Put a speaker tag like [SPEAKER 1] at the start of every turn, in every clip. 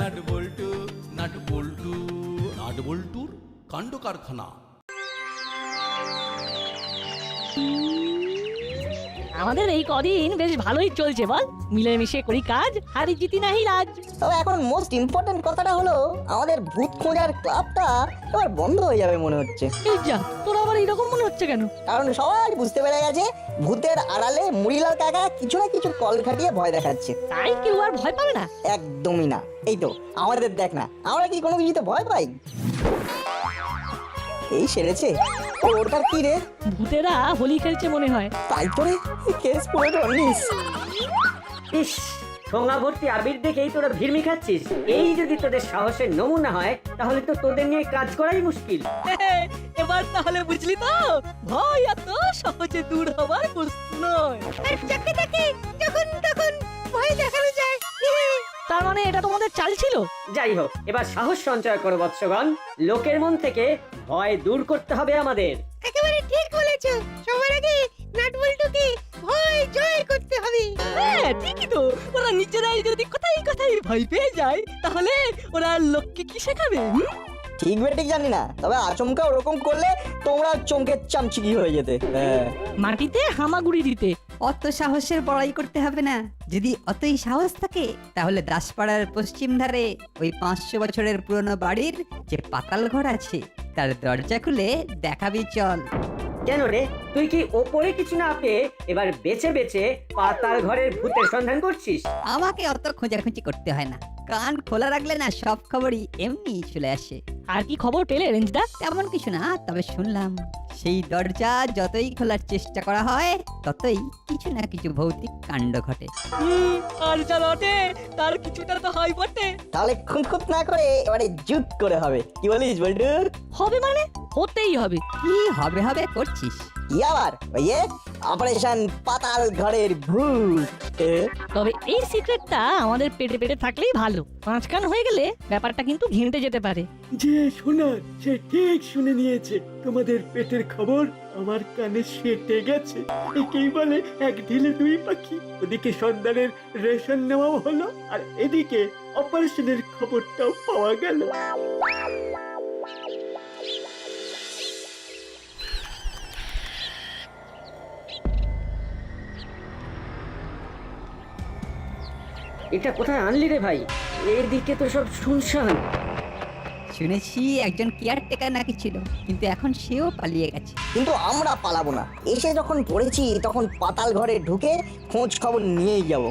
[SPEAKER 1] Nut বল্টু nut বল্টু nut বল্টুর কাণ্ড কারখানা।
[SPEAKER 2] আমাদের এই কদিন বেশ ভালোই চলছে বল, মিলেমিশে করি কাজ, হারি জিতি নাহি রাজ।
[SPEAKER 3] তবে এখন মোস্ট ইম্পর্টেন্ট কথাটা হলো আমাদের ভূত খোঁজার ক্লাবটা এবার বন্ধ হয়ে যাবে মনে হচ্ছে।
[SPEAKER 2] এই যা, তোর আবার এরকম মনে হচ্ছে কেন?
[SPEAKER 3] কারণ সবাই বুঝতে পেরে গেছে ভূতের আড়ালে মুড়িলাল কাকা কিছু না কিছু কল খাটিয়ে ভয় দেখাচ্ছে।
[SPEAKER 2] তাই কেউ আর ভয় পাবে না?
[SPEAKER 3] একদমই না। এই তো আমাদের দেখ না, আমরা কি কোনো কিছুতে ভয় পাই? এই সেরেছে ওরটার কি রে?
[SPEAKER 2] ভূতেরা হোলি খেলছে মনে হয়।
[SPEAKER 3] তাই তো রে, কেস পুরো জন্ডিস।
[SPEAKER 4] ইস, ঠোঙা ভর্তি আবির দেখেই তোরা ভিড়মি খাচ্ছিস। এই যদি তোদের সাহসের নমুনা হয় তাহলে তো তোদের নিয়ে কাজ করাই মুশকিল।
[SPEAKER 2] এবার তাহলে বুঝলি তো, ভয় এত সহজে দূর হবার বস্তু নয়। আর যাকে দেখে যখন তখন ভয় দেখানো যায়। তার মানে এটা তোমাদের চাল ছিল?
[SPEAKER 4] যাই হোক, এবার সাহস সঞ্চয় করো বৎসগণ। লোকের মন থেকে ভয় দূর করতে হবে আমাদের।
[SPEAKER 5] একেবারে ঠিক বলেছো। সবার আগে নাটবল্টুকে ভয় জয় করতে হবে।
[SPEAKER 2] হ্যাঁ ঠিকই তো, ওরা নিজেরাই যদি কোথায় কোথায় ভয় পেয়ে যায় তাহলে ওরা লোককে কি শেখাবে?
[SPEAKER 3] ঠিক বেঠিক জানি না, তবে আচমকা ওরকম করলে তোমরা চমকে চামচিকি হয়ে যেতে। হ্যাঁ,
[SPEAKER 2] মাটিতে হামাগুড়ি দিতে।
[SPEAKER 6] অত সাহসের বড়াই করতে হবে না। যদি অতই সাহস থাকে তাহলে দাসপাড়ার পশ্চিম ধারে ওই 500 বছরের পুরনো বাড়ির যে পাতাল ঘর আছে তার দরজা খুলে দেখাবি চল।
[SPEAKER 4] কেন রে, তুই কি ওপরে কিছু না পেয়ে এবার বেছে বেছে পাতাল ঘরের ভূতের সন্ধান করছিস?
[SPEAKER 6] আমাকে অত খোঁজাখুঁজি করতে হয় না, কান খোলা রাখলে না সব খবরই এমনি চলে আসে।
[SPEAKER 2] আর কি খবর পেলে রেঞ্জদা?
[SPEAKER 6] তেমন কিছু না, তবে শুনলাম সেই দরজা যতই খোলার চেষ্টা করা হয় ততই কিছু না কিছু ভৌতিক কাণ্ড ঘটে।
[SPEAKER 2] আর যা রটে তার কিছুটা তো হয় বটে।
[SPEAKER 3] তাহলে খুঁতখুত না করে এবারে জুত করে হবে। কি বলিস বল্টু?
[SPEAKER 2] হবে মানে হতেই হবে।
[SPEAKER 6] কি হবে হবে করছিস?
[SPEAKER 3] কি আবার ওই অপারেশন পাতাল ঘরের ভূত।
[SPEAKER 2] তবে এই সিক্রেটটা আমাদের পেটে পেটে থাকলেই ভালো। পাঁচ কান হয়ে গেলে ব্যাপারটা কিন্তু ঘেঁটে যেতে পারে।
[SPEAKER 7] যে শোনার সে ঠিক শুনে নিয়েছে। তোমাদের পেটের খবর আমার কানে সেটে গেছে। একেই বলে এক ঢিলে দুই পাখি। ওদিকে সন্ধানের রেশন নেওয়াও হলো, আর এদিকে অপারেশনের খবরটাও পাওয়া গেল।
[SPEAKER 4] এটা কোথায় আনলি রে ভাই? এদিকে তো সব শুনশান।
[SPEAKER 6] শুনেছি একজন কেয়ারটেকার নাকি ছিল, কিন্তু এখন সেও পালিয়ে গেছে।
[SPEAKER 3] কিন্তু আমরা পালাবো না। এসে যখন পড়েছি তখন পাতাল ঘরে ঢুকে খোঁজ খবর নিয়েই যাব।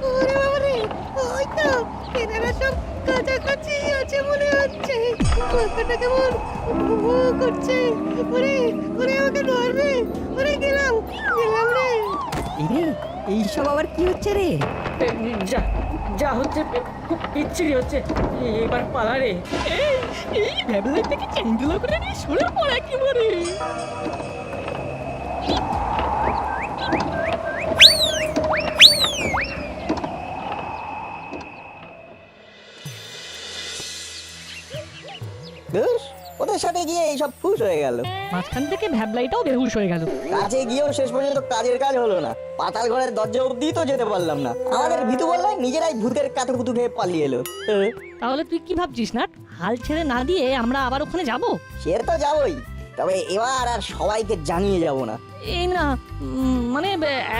[SPEAKER 5] ওরে বাবারে, ওই তো এনারা সব কাছাকাছি আছে মনে হচ্ছে। মাথাটা কেমন ভু করছে। ওরে ওরে, ওকে ধরবে। ওরে গেলাম গেলাম রে।
[SPEAKER 6] এরে, এইসব আবার কি হচ্ছে রে?
[SPEAKER 4] যা যা হচ্ছে খুব বিচ্ছিরি হচ্ছে। এবার পালা রে।
[SPEAKER 2] এই ভ্যাবলাই থেকে চেঙ্গুলো করে নিয়ে সরে পড়া কি বলে।
[SPEAKER 3] বেশ, ওদের সাথে গিয়ে এইসব ফুস হয়ে গেল।
[SPEAKER 2] মাঝখান থেকে ভ্যাবলাইটাও বেহুশ হয়ে গেল।
[SPEAKER 3] কাজে গিয়েও শেষ পর্যন্ত কাজের কাজ হলো না। পাতাল ঘরের দরজা অব্দি তো যেতে পারলাম না। আমাদের ভিতু বললে নিজেরাই ভূতের কাতুকুতু খেয়ে পালিয়ে এলো।
[SPEAKER 2] তাহলে তুই কি ভাবছিস না, হাল ছেড়ে না দিয়ে আমরা আবার ওখানে যাব?
[SPEAKER 3] সে তো যাবোই, তবে এবার আর সবাইকে জানিয়ে যাব না।
[SPEAKER 2] এই না মানে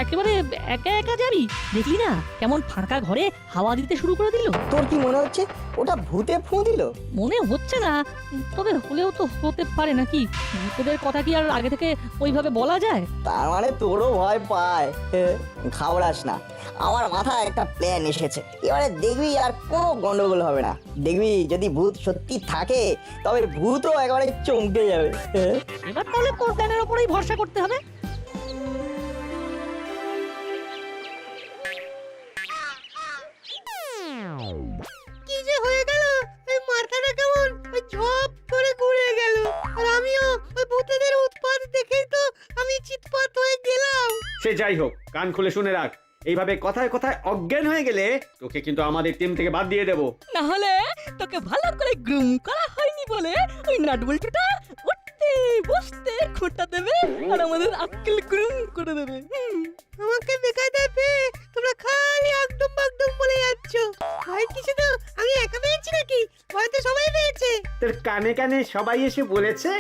[SPEAKER 2] একেবারে একা একা যাবি? দেখলি না কেমন ফাঁকা ঘরে হাওয়া দিতে শুরু করে দিল?
[SPEAKER 3] তোর কি মনে হচ্ছে ওটা ভূতে ফুঁ দিল?
[SPEAKER 2] মনে হচ্ছে না, তবে হলেও তো হতে পারে নাকি? ভূতেদের কথা কি আর আগে থেকে ওইভাবে বলা যায়?
[SPEAKER 3] তার মানে তোরও ভয় পায়? ঘাবড়াস না, আমার মাথায় একটা প্ল্যান এসেছে। এবারে দেখবি আর কোনো গন্ডগোল হবে না। দেখবি যদি ভূত সত্যি থাকে তবে ভূতও একেবারে চমকে যাবে।
[SPEAKER 2] এবার তাহলে তোর প্ল্যানের ওপরেই ভরসা করতে হবে।
[SPEAKER 5] কি যে হয়ে গেল, এই মাথাটা কেমন ওই ঝপ করে ঘুরে গেল। আর আমিও ওই ভূতেদের উৎপাত দেখেই তো আমি চিৎপাত হয়ে গেলাম।
[SPEAKER 7] সে যাই হোক, কান খুলে শুনে রাখ। এইভাবে কথায় কথায় অজ্ঞান হয়ে গেলে তোকে কিন্তু আমাদের টিম থেকে বাদ দিয়ে দেবো।
[SPEAKER 2] না হলে তোকে ভালো করে গ্রুম করা হয়নি বলে ওই নাটবল্টুটা উঠতে বসতে খোঁটা দেবে আর আমাদের আক্কেল কুরুম করে দেবে।
[SPEAKER 5] আমাকে বেকায়দায় পেয়ে তোমরা খালি একদম একদম বলে যাচ্ছ। ভয় কিছু তো আমি একা পেয়েছি নাকি? ভয় তো সবাই পেয়েছে।
[SPEAKER 7] তোর কানে কানে সবাই এসে বলেছে?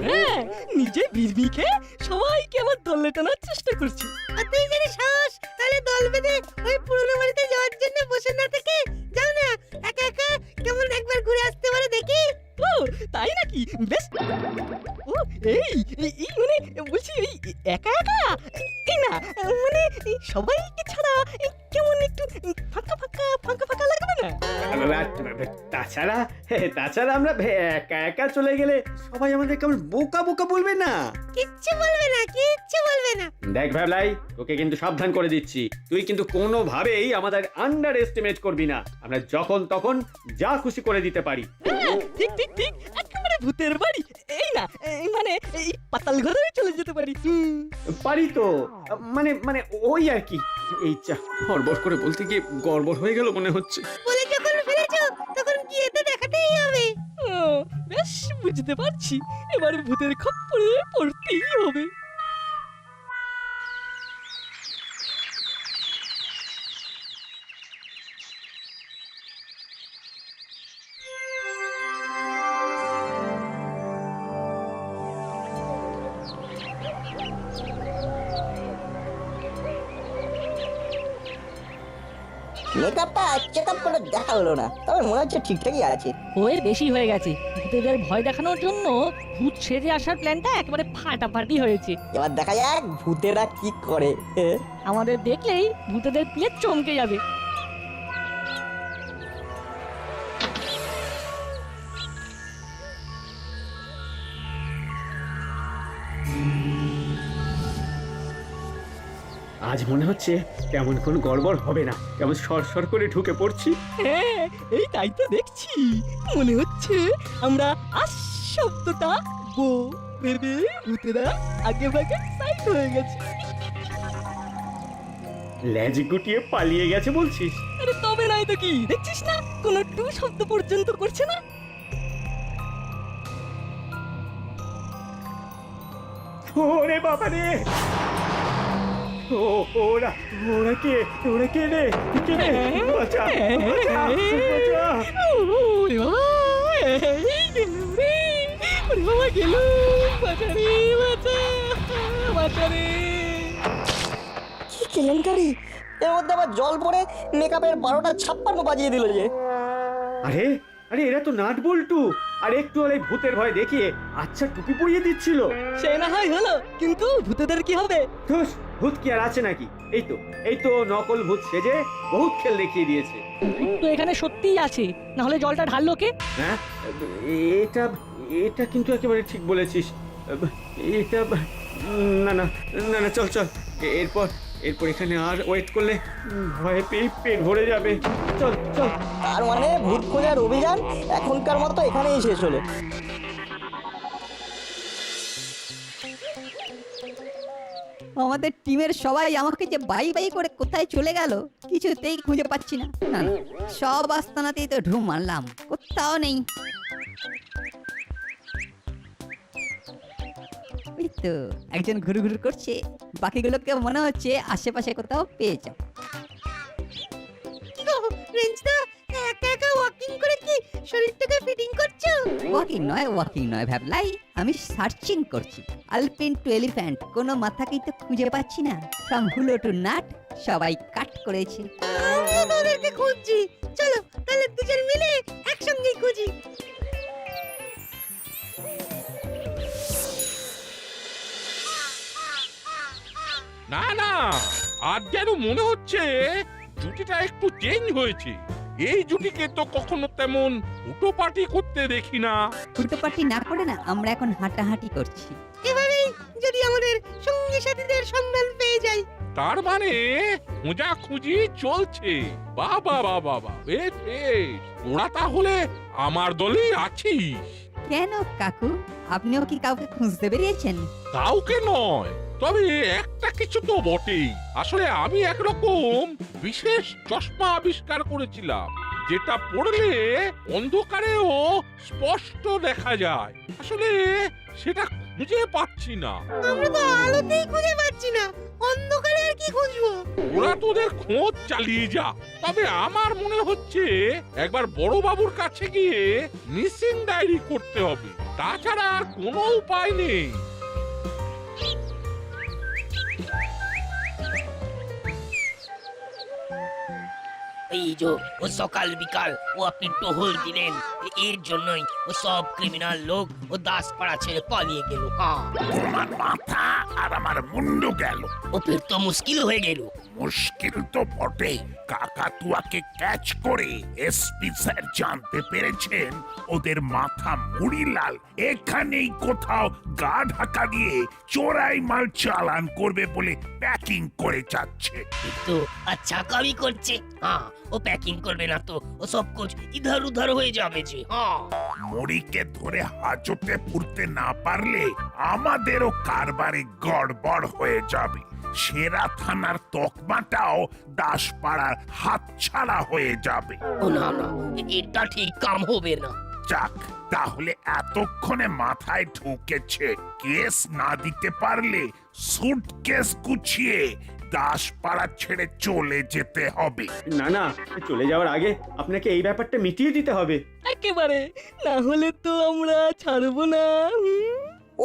[SPEAKER 2] হ্যাঁ, নিজে বিড়বিকে সবাইকে আবার দলে টানার চেষ্টা করছি।
[SPEAKER 5] আর তুই যদি সাহস তাহলে দল বেঁধে ওই পুরনো বাড়িতে যাওয়ার জন্য বসে না থেকে যাও না, একা একা কেমন একবার ঘুরে আসতে পারে দেখি।
[SPEAKER 2] ও তাই নাকি? বেশ। ও এই এই মানে বলছি এই একা একা এই না মানে এই সবাইকে ছাড়া এই কেমন একটু ফাঁকা ফাঁকা ফাঁকা ফাঁকা লাগবে না?
[SPEAKER 7] তাছাড়া আমরা একা একা চলে গেলে সবাই আমাদের কেমন বোকা বোকা বলবে না?
[SPEAKER 5] কিচ্ছু বলবে না, কিচ্ছু বলবে না।
[SPEAKER 7] দেখ ভাবলাই, তোকে কিন্তু সাবধান করে দিচ্ছি, তুই কিন্তু কোনোভাবেই আমাদের আন্ডার এস্টিমেট করবি না। আমরা যখন তখন যা খুশি করে দিতে পারি।
[SPEAKER 2] হ্যাঁ, ঠিক ঠিক ঠিক, একেবারে ভূতের বাড়ি এই না এই মানে এই পাতাল ঘরে চলে যেতে পারি।
[SPEAKER 7] পারি তো, মানে মানে ওই আর কি। এই চা হড়বড় করে বলতে গিয়ে গড়বড় হয়ে গেল মনে হচ্ছে।
[SPEAKER 5] বলে যখন ফেলেছো তখন গিয়ে তো দেখাতেই হবে।
[SPEAKER 2] ও বেশ, বুঝতে পারছি, এবার ভূতের খপ্পরে পড়তেই হবে।
[SPEAKER 3] মেকআপটা চেক আপ করে দেখা হলো না, তবে মনে হচ্ছে ঠিকঠাকই আছে।
[SPEAKER 2] ওর বেশি হয়ে গেছে, ভূতেদের ভয় দেখানোর জন্য ভূত সেজে আসার প্ল্যানটা একেবারে ফাটাফাটি হয়েছে।
[SPEAKER 3] এবার দেখা যাক ভূতেরা কি করে।
[SPEAKER 2] আমাদের দেখলেই ভূতেদের প্লেট চমকে যাবে।
[SPEAKER 7] আজ মনে হচ্ছে তেমন কোনো গড়বড় হবে না, কেমন সর করে ঢুকে পড়ছি।
[SPEAKER 2] হ্যাঁ, এই তাই তো দেখছি, মনে হচ্ছে আমরা আস শব্দটা গো ভেবে ভূতেরা আগে ভাগে সাইড হয়ে গেছে।
[SPEAKER 7] লেজ গুটিয়ে পালিয়ে গেছে বলছিস?
[SPEAKER 2] আরে তবে নাই তো কি, দেখছিস না কোনো টু শব্দ পর্যন্ত করছে না।
[SPEAKER 7] ওরে বাবা রে! ওরা ওরা কে রে? কে রে? বাঁচা! বাঁচা!
[SPEAKER 2] ওরে বাবা, এই গেলুম রে, ওরে বাবা গেলুম, বাঁচা রে, বাঁচা, বাঁচা রে।
[SPEAKER 3] কি কেলেঙ্কারি! এর মধ্যে আবার জল পড়ে মেকআপের 12:56 বাজিয়ে দিল যে।
[SPEAKER 7] আরে আরে এরা তো নাট বল্টু, আর একটু হলে ভূতের ভয় দেখিয়ে আচ্ছা টুপি পরিয়ে দিচ্ছিল।
[SPEAKER 2] সে না হয় হলো, কিন্তু ভূতেদের কি হবে?
[SPEAKER 7] ধুস, ভূত কি আর আছে নাকি? এই তো নকল ভূত সেজে বহুত খেল দেখিয়ে দিয়েছে।
[SPEAKER 2] তো এখানে সত্যিই আছে, না হলে জলটা ঢাললো কে?
[SPEAKER 7] হ্যাঁ, এটা এটা কিন্তু একেবারে ঠিক বলেছিস। এটা না না না না, চল চল, এরপর এখানে আর ওয়েট করলে ভয়ে পেট ভরে যাবে। চল চল।
[SPEAKER 3] তার মানে ভূত খোঁজার অভিযান এখনকার মতো এখানেই শেষ হলো।
[SPEAKER 6] আমাদের টিমের সবাই আমাকে যে বাই বাই করে কোথায় চলে গেল কিছুতেই খুঁজে পাচ্ছি না। না না, সব আস্তানাতেই তো ঢু মারলাম, কোথাও নেই। ওই তো একজন ঘুরু ঘুরু করছে, বাকিগুলোকে মনে হচ্ছে আশেপাশে কোথাও পেয়ে যাও।
[SPEAKER 5] কি গো রেঞ্জদা, একা একা ওয়াকিং করে কি শরীরটাকে ফিটিং করছো?
[SPEAKER 6] ওয়াকিং নয় ভাবলাই, আমি সার্চিং করছি। আলপিন টু এলিফ্যান্ট, কোনো মাথাকেই তো খুঁজে পাচ্ছি না। ফ্রম হুলো টু নাট সবাই কাট করেছে।
[SPEAKER 5] আমিও তো ওদেরকে খুঁজছি। চলো তাহলে দুজন মিলে একসঙ্গে খুঁজি।
[SPEAKER 8] না না, আজ যেন মনে হচ্ছে জুটিটা একটু চেঞ্জ হয়েছে। এই জুটিকে তো কখনো তেমন উটোপাটি করতে দেখি না।
[SPEAKER 6] উল্টোপাটি না করে না আমরা এখন হাঁটাহাঁটি করছি।
[SPEAKER 5] এভাবেই যদি আমাদের সঙ্গী সাথীদের সন্ধান পেয়ে যাই।
[SPEAKER 8] তার মানে খোঁজাখুঁজি চলছে। বাবা বাবা বাবা, বেশ বেশ, তোরা তাহলে আমার দলেই আছিস।
[SPEAKER 6] কেন কাকু, আপনিও কি কাউকে খুঁজতে বেরিয়েছেন?
[SPEAKER 8] কাউকে নয়, তবে একটা কিছু তো বটেই। আসলে আমি একরকম বিশেষ চশমা আবিষ্কার করেছিলাম, যেটা পড়লে অন্ধকারেও স্পষ্ট দেখা যায়। আসলে সেটা খুঁজে পাচ্ছি না।
[SPEAKER 5] আমরা তো আলোতেই খুঁজে পাচ্ছি না, অন্ধকারে আর কি খুঁজবো?
[SPEAKER 8] ওরা তোদের খোঁজ চালিয়ে যা। তবে আমার মনে হচ্ছে একবার বড় বাবুর কাছে গিয়ে মিসিং ডায়েরি করতে হবে, তাছাড়া আর কোনো উপায় নেই।
[SPEAKER 9] এই যে ও সকাল বিকাল ও আপনি টহল দিলেন, এর জন্যই ও সব ক্রিমিনাল লোক ও দাসপাড়া ছেড়ে পালিয়ে গেল।
[SPEAKER 10] আমার মাথা আর আমার মুন্ডু গেল।
[SPEAKER 9] ও ফির তো মুশকিল হয়ে গেল।
[SPEAKER 10] মুশকিল তো বটে, কাকাতুয়াকে ক্যাচ করে এসপি স্যার জানতে পেরেছেন ওদের মাথা মুড়িলাল এখানেই কোথাও গা ঢাকা দিয়ে চোরাই মাল চালান করবে বলে প্যাকিং করে যাচ্ছে।
[SPEAKER 9] তো আচ্ছা কাবি করছে। হ্যাঁ, ও প্যাকিং করবে না তো ও সব কুছ ইধার উধার হয়ে যাবে যে। হ্যাঁ,
[SPEAKER 10] মুড়িকে ধরে হাজতে পুরতে না পারলে আমাদেরও কারবারে গড়বড় হয়ে যাবে। সেরা থানার তকমাটাও দাসপাড়ার হাতছাড়া হয়ে যাবে।
[SPEAKER 9] ও না না, এটা ঠিক কাম হবে না।
[SPEAKER 10] যাক, তাহলে এতক্ষণে মাথায় ঢুকেছে, কেস না দিতে পারলে সুটকেস গুছিয়ে দাসপাড়া ছেড়ে চলে যেতে হবে।
[SPEAKER 7] না না, চলে যাওয়ার আগে আপনাকে এই ব্যাপারটা মিটিয়ে দিতে হবে।
[SPEAKER 2] একেবারে, না হলে তো আমরা ছাড়বো না।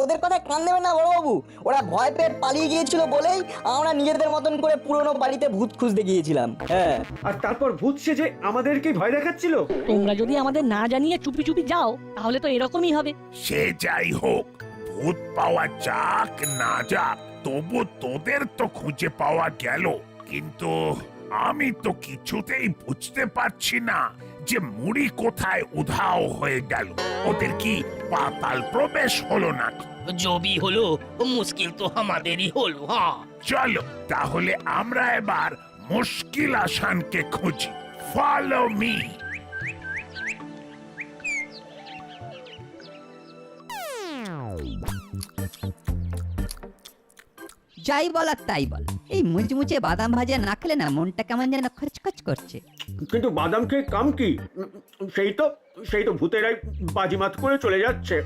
[SPEAKER 3] ওদের কথা কান দেবেন না বড়বাবু, ওরা ভয় পেয়ে পালিয়ে গিয়েছিল বলেই আমরা নিজেদের মতন করে পুরনো বাড়িতে ভূত খুঁজতে গিয়েছিলাম। হ্যাঁ,
[SPEAKER 7] আর তারপর ভূত সেজে আমাদেরকে ভয় দেখাচ্ছিল।
[SPEAKER 2] তোমরা যদি আমাদের না জানিয়ে চুপি চুপি যাও তাহলে তো এরকমই হবে।
[SPEAKER 10] সে যাই হোক, ভূত পাওয়া যাক না যাক, তবু তোদের তো খুঁজে পাওয়া গেল। কিন্তু আমি তো কিছুতেই বুঝতে পারছি না যে মুড়ি কোথায় উধাও হয়ে গেল। ওদের কি পাতাল প্রবেশ হলো নাকি?
[SPEAKER 9] জবি হলো ও মুশকিল তো আমাদেরই হলো। হ্যাঁ,
[SPEAKER 10] চলো তাহলে আমরা এবার মুশকিল আসানকে খুঁজি। Follow me.
[SPEAKER 6] যাই বল আর তাই বল, এই মুচমুচে বাদাম ভাজা না খেলে না মনটা কেমন যেন খচখচ করছে।
[SPEAKER 7] কিন্তু বাদাম খেয়ে কাম কি? সেই তো ভূতেরাই বাজিমাত করে চলে যাচ্ছে।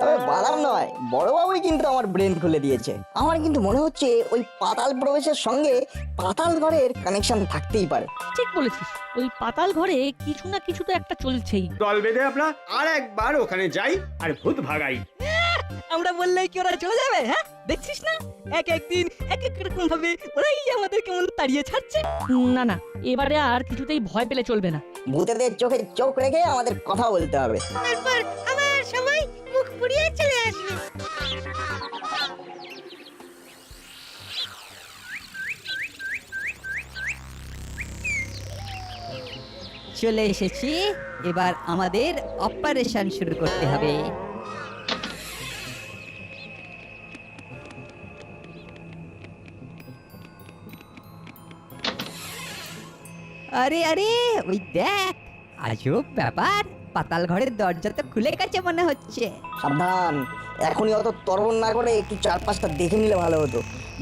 [SPEAKER 3] তবে বাদাম নয়, বড়বাবুই কিন্তু আমার ব্রেন খুলে দিয়েছে। আমার কিন্তু মনে হচ্ছে ওই পাতাল প্রবেশের সঙ্গে পাতাল ঘরের কানেকশন থাকতেই পারে।
[SPEAKER 2] ঠিক বলেছিস, ওই পাতাল ঘরে কিছু না কিছু তো একটা চলছেই।
[SPEAKER 7] দল বেঁধে আমরা আর একবার ওখানে যাই আর ভূত ভাগাই।
[SPEAKER 2] আমরা বললেই কি ওরা চলে যাবে? হ্যাঁ, দেখছিস না এক একদিন এক এক রকম ভাবে ওরাই আমাদের কেমন তাড়িয়ে ছাড়ছে। না না, এবারে আর কিছুতেই ভয় পেলে চলবে না।
[SPEAKER 3] ভূতেদের চোখে চোখ রেখে আমাদের কথা বলতে হবে।
[SPEAKER 5] তারপর আবার সবাই মুখ পুড়িয়ে চলে আসবে।
[SPEAKER 6] চলে এসেছি, এবার আমাদের অপারেশন শুরু করতে হবে। আরে আরে, ওই দেখ, আজব ব্যাপার, পাতাল ঘরের দরজা তো খুলে গেছে মনে হচ্ছে।
[SPEAKER 3] সাবধান, এখনই অত তরবর না করে একটু চারপাশটা দেখে নিলে ভালো হতো।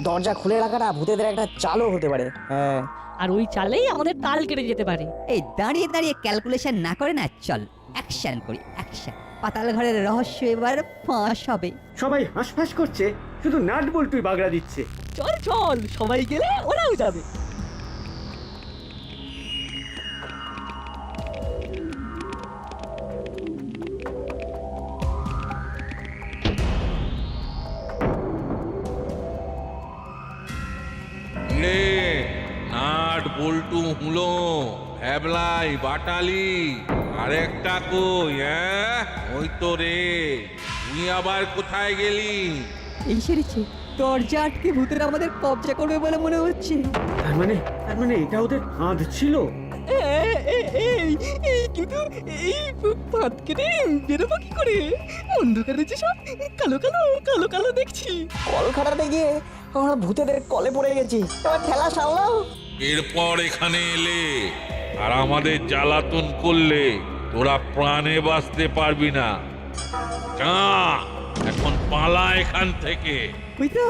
[SPEAKER 3] দরজা খুলে রাখাটা ভূতেদের একটা চালও হতে পারে। হ্যাঁ,
[SPEAKER 2] আর ওই চালেই আমাদের তাল কেটে যেতে পারে।
[SPEAKER 6] এই দাঁড়িয়ে দাঁড়িয়ে ক্যালকুলেশন না করে না, চল অ্যাকশন করি, অ্যাকশন। পাতাল ঘরের রহস্য এবার ফাঁস হবে।
[SPEAKER 7] সবাই হাঁসফাঁস করছে, শুধু নাট বল্টুই বাগড়া দিচ্ছে।
[SPEAKER 2] চল চল, সবাই গেলে ওরাও যাবে।
[SPEAKER 8] রে নাট বল্টু হুলো ভ্যাবলাই বাটালি আরেকটা কই? হ্যাঁ, ওই তো রে, তুই আবার কোথায় গেলি?
[SPEAKER 6] এই সেরেছে, দরজা আটকে ভূতেরা আমাদের কবজা করবে বলে মনে হচ্ছে।
[SPEAKER 7] তার মানে এটা ওদের ফাঁদ ছিল।
[SPEAKER 2] কিন্তু এই পাত কেটে বেরোবো কি করে? অন্ধকারে যে সব কালো কালো কালো কালো দেখছি।
[SPEAKER 3] কল খাটাতে গিয়ে আমরা ভূতেদের কলে পড়ে গেছি। এবার ঠেলা সামলাও।
[SPEAKER 8] এরপর এখানে এলে আর আমাদের জ্বালাতন করলে তোরা প্রাণে বাঁচতে পারবি না। যা, এখন পালা এখান থেকে।
[SPEAKER 6] ওই তো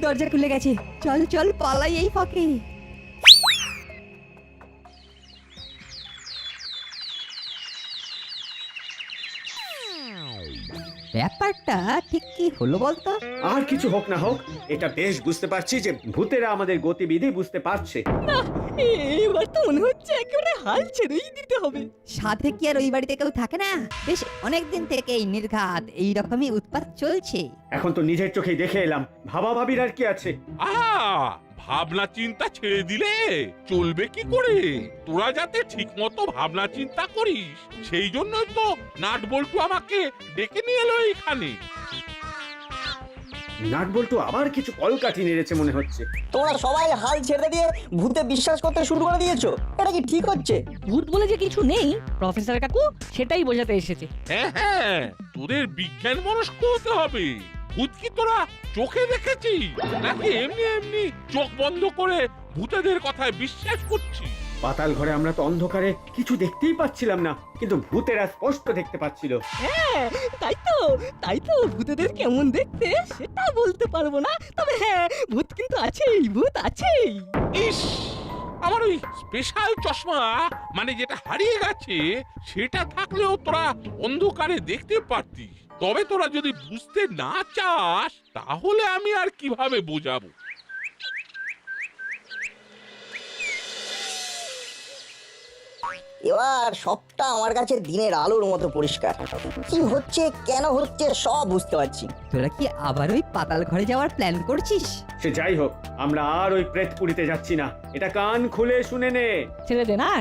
[SPEAKER 6] দরজা খুলে গেছে, চল চল পালাই এই ফাঁকে। ব্যাপারটা ঠিক কি হলো বলতো?
[SPEAKER 7] আর কিছু হোক না হোক, এটা বেশ বুঝতে পারছি যে ভূতেরা আমাদের গতিবিধি বুঝতে পারছে।
[SPEAKER 2] এবার তো মনে হচ্ছে একেবারে হাল ছেড়েই দিতে হবে।
[SPEAKER 6] সাথে কি আর ওই বাড়িতে কেউ থাকে না? বেশ অনেকদিন থেকে এই নির্ঘাত এইরকমই উৎপাত চলছে।
[SPEAKER 7] এখন তো নিজের চোখেই দেখে এলাম, ভাবা ভাবির আর কি আছে।
[SPEAKER 8] ভাবনা চিন্তা ছেড়ে দিলে চলবে কি করে? তোরা যাতে ঠিক মতো ভাবনা চিন্তা করিস, সেই জন্যই তো নাট বল্টু আমাকে ডেকে নিয়ে এলো এখানে।
[SPEAKER 7] নাট বল্টু আবার কিছু কলকাঠি নেড়েছে মনে হচ্ছে।
[SPEAKER 3] তোমরা সবাই হাল ছেড়ে দিয়ে ভূতে বিশ্বাস করতে শুরু করে দিয়েছো, এটা কি ঠিক হচ্ছে?
[SPEAKER 2] ভূত বলে যে কিছু নেই প্রফেসর কাকু, সেটাই বোঝাতে এসেছে।
[SPEAKER 8] হ্যাঁ, তোদের বিজ্ঞান মনস্ক হতে হবে। ভূত কি তোরা চোখে দেখেছিস নাকি এমনি এমনি চোখ বন্ধ করে ভূতেদের কথায় বিশ্বাস করছিস?
[SPEAKER 7] পাতাল ঘরে আমরা তো অন্ধকারে কিছু দেখতেই পাচ্ছিলাম না, কিন্তু ভূতেরা স্পষ্ট দেখতে পাচ্ছিল।
[SPEAKER 2] হ্যাঁ, তাই তো ভূতেদের কেমন দেখতে সেটা বলতে পারবো না, তবে হ্যাঁ ভূত কিন্তু আছেই, ভূত আছেই।
[SPEAKER 8] ইস, আমার ওই স্পেশাল চশমা মানে যেটা হারিয়ে গেছে, সেটা থাকলেও তোরা অন্ধকারে দেখতে পারতিস। তবে তোরা যদি বুঝতে না চাস, তাহলে আমি আর কিভাবে বোঝাবো?
[SPEAKER 3] এবার সবটা আমার কাছে দিনের আলোর মতো পরিষ্কার। কি হচ্ছে, কেন হচ্ছে, সব বুঝতে পারছি।
[SPEAKER 6] তোরা কি আবার ওই পাতাল ঘরে যাওয়ার প্ল্যান করছিস?
[SPEAKER 7] সে যাই হোক, আমরা আর ওই প্রেতপুরীতে যাচ্ছি না, এটা কান খুলে শুনে নে।
[SPEAKER 2] ছেড়ে দে না,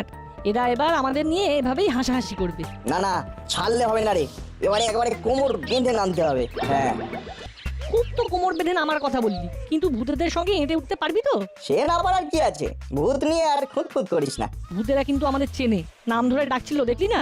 [SPEAKER 2] এরা এবার আমাদের নিয়ে এভাবেই হাসাহাসি করবে।
[SPEAKER 3] না না, ছাড়লে হবে না রে, এবারে একেবারে কোমর বেঁধে নামতে হবে। হ্যাঁ,
[SPEAKER 2] খুব তো কোমর বেঁধে নামার কথা বললি, কিন্তু ভূতেদের সঙ্গে এঁটে উঠতে পারবি তো?
[SPEAKER 3] সে না পারার কি আছে, ভূত নিয়ে আর খুঁতখুত করিস না।
[SPEAKER 2] ভূতেরা কিন্তু আমাদের চেনে, নাম ধরে ডাকছিল দেখলি না?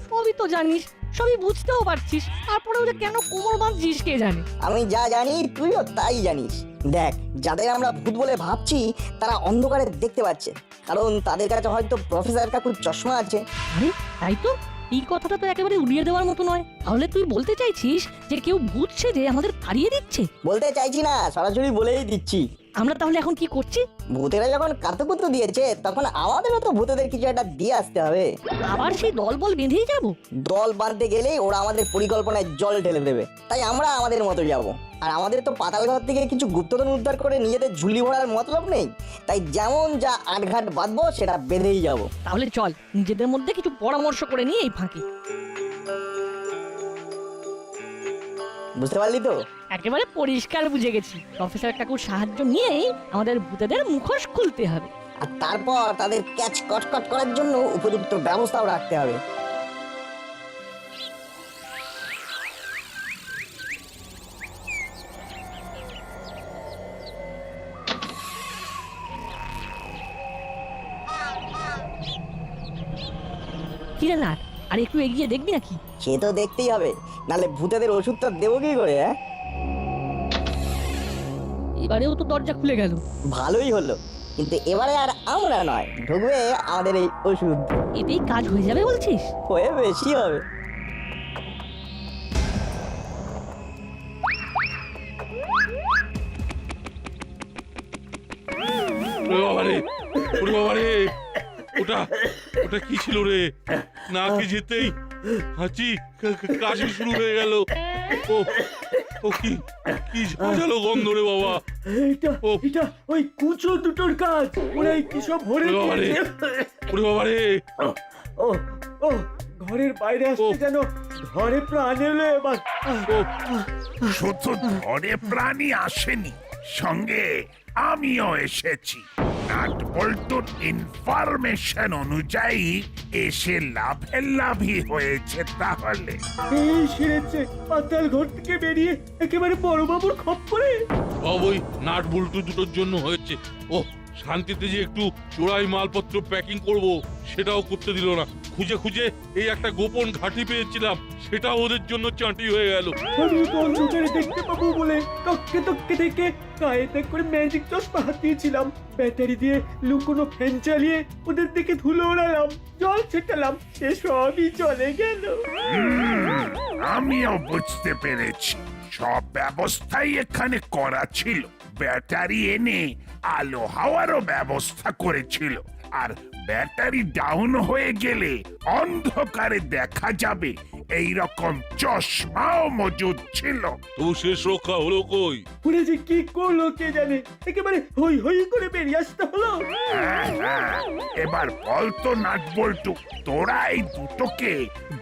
[SPEAKER 2] সবই তো জানিস, সবই বুঝতেও পারছিস, তারপরেও যে কেন কোমর বাঁধছিস কে জানে।
[SPEAKER 3] আমি যা জানি তুইও তাই জানিস। দেখ, যাদের আমরা ভূত বলে ভাবছি তারা অন্ধকারে দেখতে পাচ্ছে, কারণ তাদের কাছে হয়তো প্রফেসর কাকুর চশমা আছে।
[SPEAKER 2] আরে তাই তো, এই কথাটা তো একেবারে উড়িয়ে দেওয়ার মতো নয়। তাহলে তুই বলতে চাইছিস যে কেউ ভূত সেজে আমাদের তাড়িয়ে দিচ্ছে?
[SPEAKER 3] বলতে চাইছি না, সরাসরি বলেই দিচ্ছি।
[SPEAKER 2] আমরা তাহলে এখন কি করছি?
[SPEAKER 3] ভূতেরা যখন কাতুকুতু দিয়েছে, তখন আমাদেরও তো ভূতেদের কিছু একটা দিয়ে আসতে হবে।
[SPEAKER 2] আবার সেই দল বল বেঁধেই যাব?
[SPEAKER 3] দল বাঁধতে গেলেই ওরা আমাদের পরিকল্পনায় জল ঢেলে দেবে, তাই আমরা আমাদের মতো যাব। আর আমাদের তো পাতাল ঘর থেকে কিছু গুপ্তধন উদ্ধার করে নিজেদের ঝুলি ভরার মতলব নেই, তাই যেমন যা আটঘাট বাঁধবো সেটা বেঁধেই যাব।
[SPEAKER 2] তাহলে চল নিজেদের মধ্যে কিছু পরামর্শ করে নিয়ে এই ফাঁকি।
[SPEAKER 3] বুঝতে পারলি তো?
[SPEAKER 2] একেবারে পরিষ্কার বুঝে গেছি, প্রফেসর কাকুর সাহায্য নিয়েই আমাদের ভূতেদের মুখোশ খুলতে হবে।
[SPEAKER 3] আর তারপর তাদের ক্যাচ কটকট করার জন্য উপযুক্ত ব্যবস্থাও রাখতে হবে।
[SPEAKER 2] কিরে না, আর একটু এগিয়ে দেখবি নাকি?
[SPEAKER 3] সে তো দেখতেই হবে, নালে ভূতেদের ওষুধটা দেবো কি করে? হ্যাঁ,
[SPEAKER 2] এবারেও তো দরজা খুলে গেল।
[SPEAKER 3] ভালোই হলো, কিন্তু এবারে আর আমরা নয়, ঢুকবে আমাদের এই ওষুধ।
[SPEAKER 2] এতেই কাজ হয়ে যাবে বলছিস?
[SPEAKER 3] হয়ে বেশি হবে।
[SPEAKER 8] বাবারে, ওরে বাবারে, ওটা ওটা কি ছিল রে? নাকে যেতেই হাঁচি কাশি শুরু হয়ে গেল। ও ও কি কি ঝাঁঝালো গন্ধ রে বাবা।
[SPEAKER 7] এটা ওই কুচো দুটোর কাজ, ওরাই কি সব ভরে দিয়েছে।
[SPEAKER 8] ওরে বাবারে,
[SPEAKER 7] ও ও ঘরের বাইরে আসতে যেন ঘরে প্রাণ এলো এবার।
[SPEAKER 10] শুধু ধরে প্রাণী আসেনি, সঙ্গে আমিও এসেছি। নাট বল্টুর ইনফরমেশন অনুযায়ী এসে লাভই হয়েছে। তাহলে
[SPEAKER 7] এই সেরেছে, পাতাল ঘর থেকে বেরিয়ে একেবারে বড়বাবুর খপ্পরে।
[SPEAKER 8] সব ওই নাট বল্টু দুটোর জন্য হয়েছে। ও শান্তিতে যে একটু চোরাই মালপত্র প্যাকিং করব, সেটাও করতে দিল না। খুঁজে খুঁজে এই একটা গোপন ঘাঁটি পেয়েছিলাম, সেটা ওদের জন্য চাঁটি হয়ে গেল।
[SPEAKER 7] আমি তো অন্ধকারে দেখতে পাবো বলে টককে টককে থেকে গায়েতে করে ম্যাজিক চশমা হাতিয়েছিলাম, ব্যাটারি দিয়ে লুকোনো ফ্যান চালিয়ে ওদের দিকে ধুলো ওড়ালাম, জল ছেটালাম, সে সবই চলে গেল।
[SPEAKER 10] আমিও বুঝতে পেরেছি, সব ব্যবস্থাই এখানে করা ছিল। ব্যাটারি এনে আলো হাওয়ারও ব্যবস্থা করেছিল, আর ব্যাটারি ডাউন হয়ে গেলে অন্ধকারে দেখা যাবে এই রকম চশমাও মজুদ ছিল।
[SPEAKER 8] তবু শেষ রক্ষা হলো কই?
[SPEAKER 7] ওরা যে কি করলো কে জানে, একেবারে হই হই করে বেরিয়ে আসতে হলো।
[SPEAKER 10] হ্যাঁ, এবার বল তো নাট বল্টু, তোরা এই দুটোকে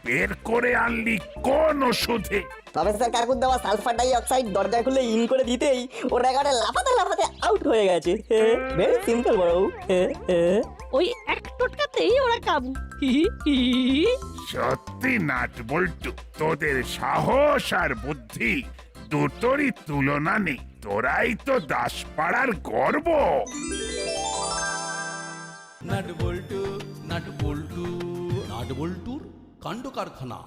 [SPEAKER 10] বের করে আনলি কোন ওষুধে?
[SPEAKER 3] প্রফেসর কাকুর দেওয়া সালফার ডাই অক্সাইড দরজা খুলে ইন করে দিতেই ওরা একেবারে লাফাতে লাফাতে আউট হয়ে গেছে। ভেরি সিম্পল বড়।
[SPEAKER 2] ওই এক টোটকাতেই ওরা কাবু। হি হি হি।
[SPEAKER 10] সত্যি নাট বল্টু, তোদের সাহস আর বুদ্ধি দুটোরই তুলনা নেই। তোরাই তো দাসপাড়ার গর্ব।
[SPEAKER 1] নাট বল্টু নাট বল্টু নাট বল্টুর কাণ্ড কারখানা।